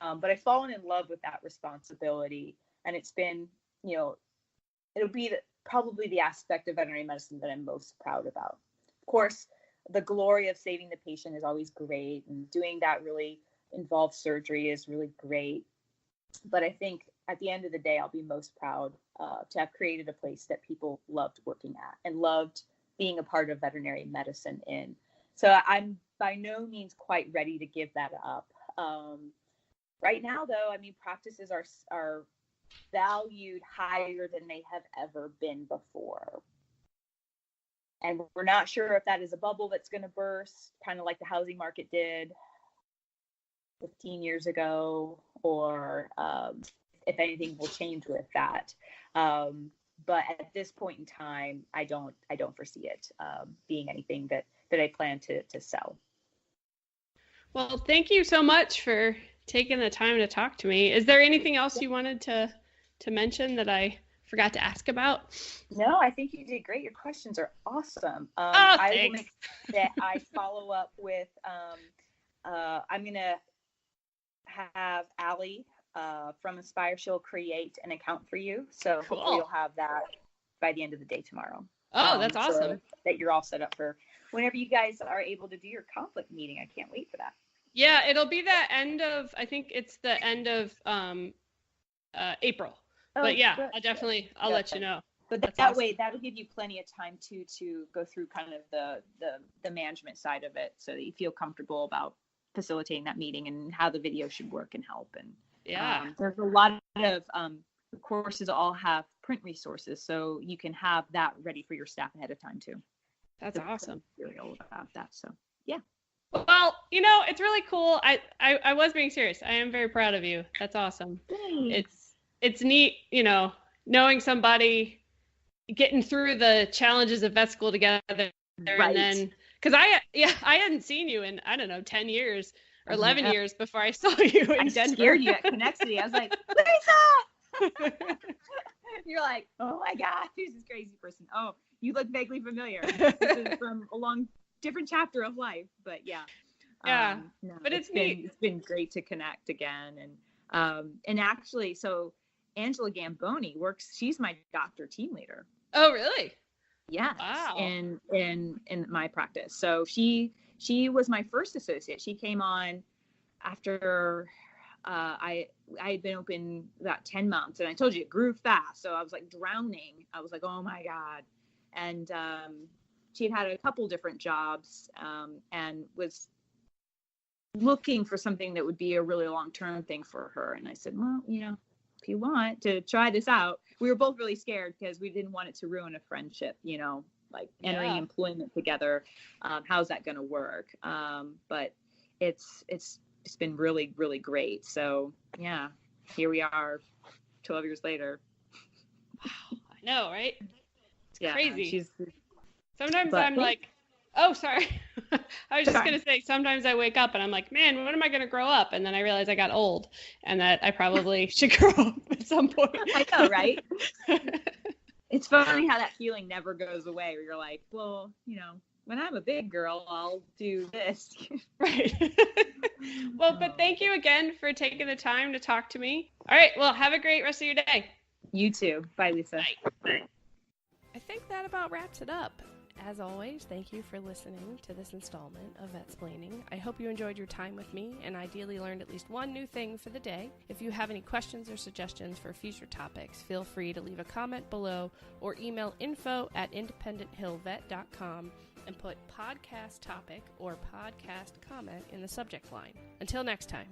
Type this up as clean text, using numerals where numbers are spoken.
But I've fallen in love with that responsibility. And it's been, it'll be probably the aspect of veterinary medicine that I'm most proud about. Of course, the glory of saving the patient is always great, and doing that really involved surgery is really great. But I think at the end of the day, I'll be most proud to have created a place that people loved working at and loved being a part of veterinary medicine in. So I'm by no means quite ready to give that up. Right now, though, I mean, practices are valued higher than they have ever been before. And we're not sure if that is a bubble that's going to burst, kind of like the housing market did 15 years ago, or if anything will change with that. But at this point in time, I don't foresee it being anything that I plan to sell. Well, thank you so much for taking the time to talk to me. Is there anything else you wanted to mention that I forgot to ask about? No, I think you did great. Your questions are awesome. I will make that I follow up with, I'm going to have Allie from Aspire. She'll create an account for you. So Cool. Hopefully you'll have that by the end of the day tomorrow. Oh, that's awesome. So that you're all set up for whenever you guys are able to do your conflict meeting. I can't wait for that. Yeah, it'll be the end of, I think it's the end of April. Oh, but yeah, good. I'll let you know. But that awesome. Way, that'll give you plenty of time to go through kind of the management side of it, so that you feel comfortable about facilitating that meeting and how the video should work and help. And yeah, there's a lot of the courses all have print resources, so you can have that ready for your staff ahead of time too. That's awesome. Really all about that. So yeah. Well, it's really cool. I was being serious. I am very proud of you. That's awesome. Thanks. It's neat, knowing somebody getting through the challenges of vet school together. Right. And then, because I hadn't seen you in, I don't know, 10 years or 11 years before I saw you in Denver. I scared you at Connexity. I was like, Lisa! You're like, oh my God, who's this crazy person? Oh, you look vaguely familiar. This is from a long, different chapter of life, but yeah. Yeah, no, but it's neat. It's been great to connect again. And actually, so Angela Gamboni she's my doctor team leader. Oh, really? Yes. Wow. In my practice. So she was my first associate. She came on after I had been open about 10 months, and I told you it grew fast. So I was like drowning. I was like, oh my God. And she had a couple different jobs and was looking for something that would be a really long-term thing for her. And I said, well, if you want to try this out. We were both really scared because we didn't want it to ruin a friendship, like entering employment together. How's that going to work? But it's been really, really great. So yeah, here we are 12 years later. Wow, I know, right? It's crazy. Sometimes I'm like, oh, sorry. I was just going to say, sometimes I wake up and I'm like, man, when am I going to grow up? And then I realize I got old and that I probably should grow up at some point. I know, right? It's funny how that feeling never goes away, where you're like, well, when I'm a big girl, I'll do this. Right. Well, but thank you again for taking the time to talk to me. All right. Well, have a great rest of your day. You too. Bye, Lisa. Bye. I think that about wraps it up. As always, thank you for listening to this installment of Vetsplaining. I hope you enjoyed your time with me and ideally learned at least one new thing for the day. If you have any questions or suggestions for future topics, feel free to leave a comment below or email info@independenthillvet.com and put podcast topic or podcast comment in the subject line. Until next time.